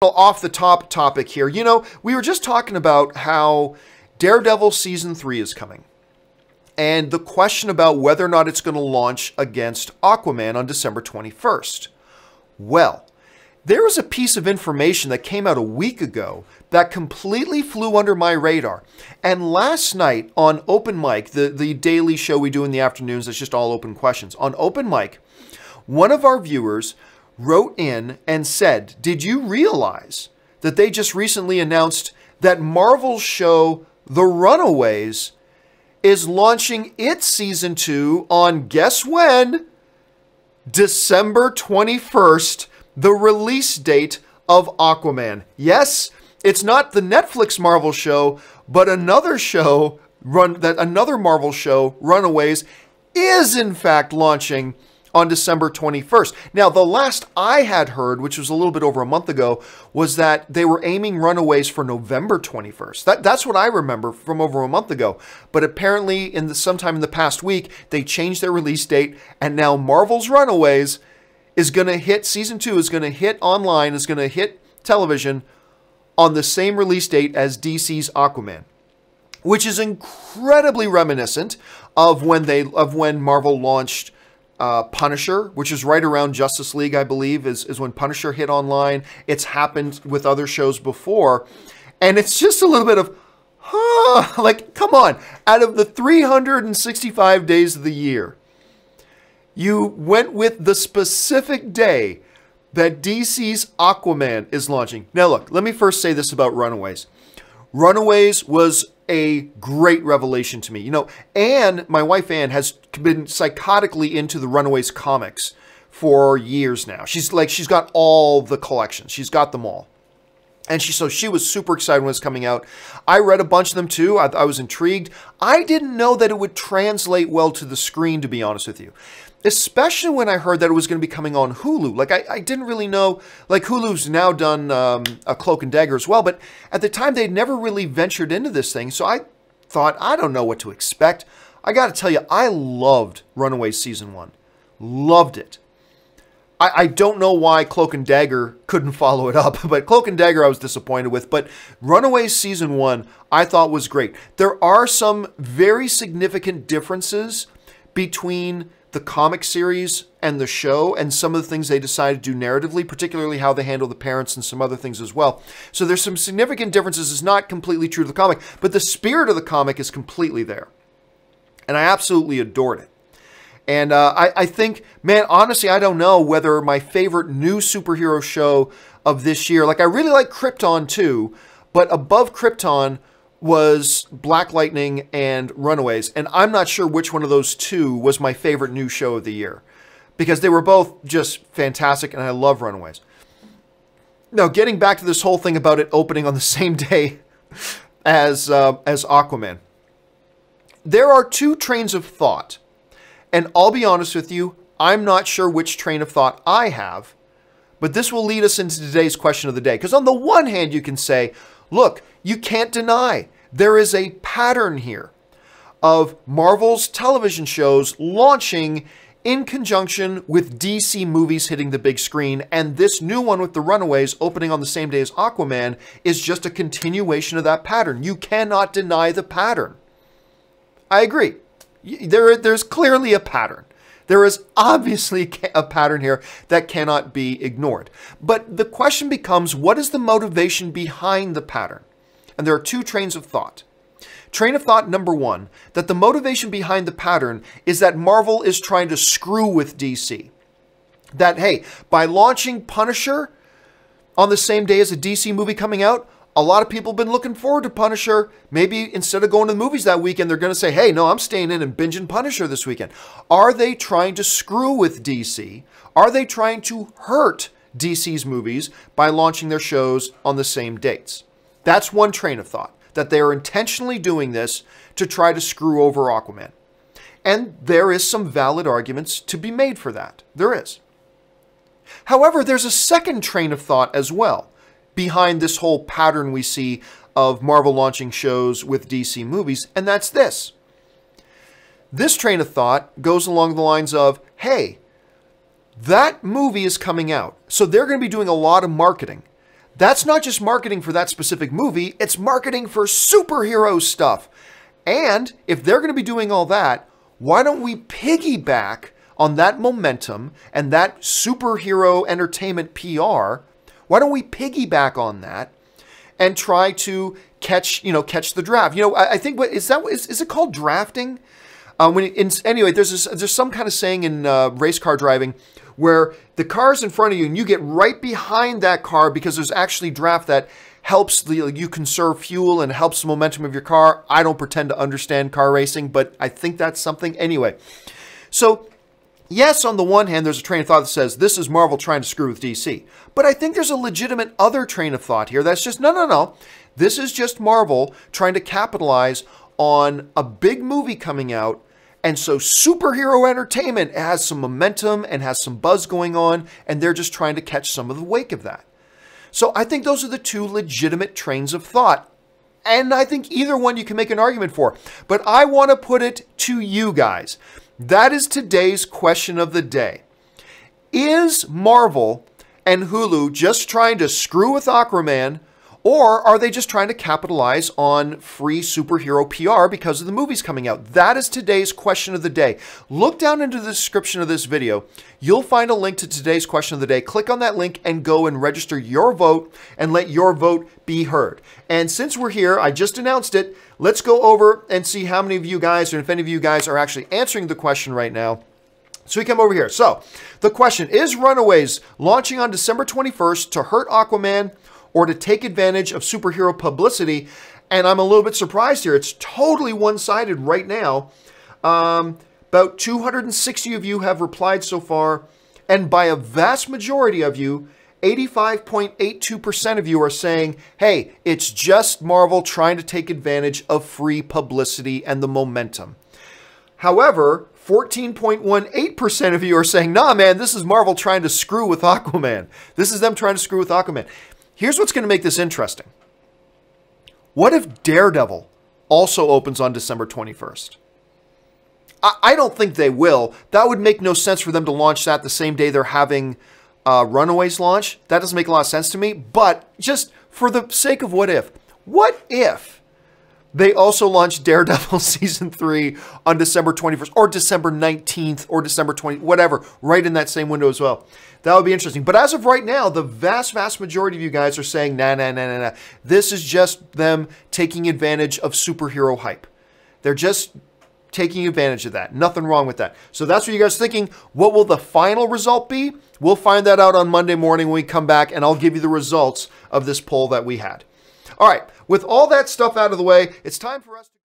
Off the top topic here. You know, we were just talking about how Daredevil Season 3 is coming. And the question about whether or not it's going to launch against Aquaman on December 21st. Well, there was a piece of information that came out a week ago that completely flew under my radar. And last night on Open Mic, the daily show we do in the afternoons, it's just all open questions. On Open Mic, one of our viewers wrote in and said, did you realize that they just recently announced that Marvel's show The Runaways is launching its season 2 on, guess when? December 21st, the release date of Aquaman. Yes, it's not the Netflix Marvel show, but another show, another Marvel show, Runaways, is in fact launching on December 21st. Now, the last I had heard, which was a little bit over a month ago, was that they were aiming Runaways for November 21st. That's what I remember from over a month ago. But apparently, sometime in the past week, they changed their release date, and now Marvel's Runaways is going to hit, Season 2 is going to hit online, is going to hit television on the same release date as DC's Aquaman, which is incredibly reminiscent of when Marvel launched Punisher, which is right around Justice League, I believe, is when Punisher hit online. It's happened with other shows before. And it's just a little bit of, like, come on. Out of the 365 days of the year, you went with the specific day that DC's Aquaman is launching. Now, look, let me first say this about Runaways. Runaways was a great revelation to me. You know, Anne, my wife Anne, has been psychotically into the Runaways comics for years now. She's got all the collections. She's got them all. And she was super excited when it was coming out. I read a bunch of them too. I was intrigued. I didn't know that it would translate well to the screen, to be honest with you. Especially when I heard that it was going to be coming on Hulu. Like, I didn't really know, like, Hulu's now done a Cloak and Dagger as well, but at the time they'd never really ventured into this thing, so I thought, I don't know what to expect. I got to tell you, I loved Runaways Season 1. Loved it. I don't know why Cloak and Dagger couldn't follow it up, but Cloak and Dagger I was disappointed with, but Runaways Season 1 I thought was great. There are some very significant differences between the comic series and the show, and some of the things they decided to do narratively, particularly how they handle the parents and some other things as well. So there's some significant differences. It's not completely true to the comic, but the spirit of the comic is completely there. And I absolutely adored it. And I think, man, honestly, I don't know whether my favorite new superhero show of this year, like I really like Krypton too, but above Krypton was Black Lightning and Runaways. And I'm not sure which one of those two was my favorite new show of the year, because they were both just fantastic and I love Runaways. Now, getting back to this whole thing about it opening on the same day as Aquaman. There are two trains of thought. And I'll be honest with you, I'm not sure which train of thought I have, but this will lead us into today's question of the day. Because on the one hand, you can say, look, you can't deny there is a pattern here of Marvel's television shows launching in conjunction with DC movies hitting the big screen, and this new one with The Runaways opening on the same day as Aquaman is just a continuation of that pattern. You cannot deny the pattern. I agree. There's clearly a pattern. There is obviously a pattern here that cannot be ignored. But the question becomes, what is the motivation behind the pattern? And there are two trains of thought. Train of thought number one, that the motivation behind the pattern is that Marvel is trying to screw with DC. That, hey, by launching Punisher on the same day as a DC movie coming out, a lot of people have been looking forward to Punisher. Maybe instead of going to the movies that weekend, they're going to say, hey, no, I'm staying in and binging Punisher this weekend. Are they trying to screw with DC? Are they trying to hurt DC's movies by launching their shows on the same dates? That's one train of thought, that they are intentionally doing this to try to screw over Aquaman. And there is some valid arguments to be made for that. There is. However, there's a second train of thought as well behind this whole pattern we see of Marvel launching shows with DC movies, and that's this. This train of thought goes along the lines of, hey, that movie is coming out, so they're going to be doing a lot of marketing. That's not just marketing for that specific movie, it's marketing for superhero stuff. And if they're going to be doing all that, why don't we piggyback on that momentum and that superhero entertainment PR? Why don't we piggyback on that and try to catch the draft? I think is it called drafting? Anyway, there's some kind of saying in race car driving where the car's in front of you and you get right behind that car because there's actually draft that helps you conserve fuel and helps the momentum of your car. I don't pretend to understand car racing, but I think that's something. Anyway, so yes, on the one hand, there's a train of thought that says this is Marvel trying to screw with DC. But I think there's a legitimate other train of thought here that's just, no. This is just Marvel trying to capitalize on a big movie coming out. And so superhero entertainment has some momentum and has some buzz going on, and they're just trying to catch some of the wake of that. So I think those are the two legitimate trains of thought. And I think either one you can make an argument for. But I want to put it to you guys. That is today's question of the day. Is Marvel and Hulu just trying to screw with Aquaman, or are they just trying to capitalize on free superhero PR because of the movies coming out? That is today's question of the day. Look down into the description of this video. You'll find a link to today's question of the day. Click on that link and go and register your vote and let your vote be heard. And since we're here, I just announced it. Let's go over and see how many of you guys, or if any of you guys are actually answering the question right now. So we come over here. So the question is, Runaways launching on December 21st to hurt Aquaman or to take advantage of superhero publicity? And I'm a little bit surprised here. It's totally one-sided right now. About 260 of you have replied so far. And by a vast majority of you, 85.82% of you are saying, hey, it's just Marvel trying to take advantage of free publicity and the momentum. However, 14.18% of you are saying, nah, man, this is Marvel trying to screw with Aquaman. This is them trying to screw with Aquaman. Here's what's going to make this interesting. What if Daredevil also opens on December 21st? I don't think they will. That would make no sense for them to launch that the same day they're having Runaways launch. That doesn't make a lot of sense to me. But just for the sake of what if they also launched Daredevil Season 3 on December 21st or December 19th or December 20th, whatever, right in that same window as well. That would be interesting. But as of right now, the vast majority of you guys are saying, nah. This is just them taking advantage of superhero hype. They're just taking advantage of that. Nothing wrong with that. So that's what you guys are thinking. What will the final result be? We'll find that out on Monday morning when we come back, and I'll give you the results of this poll that we had. All right, with all that stuff out of the way, it's time for us to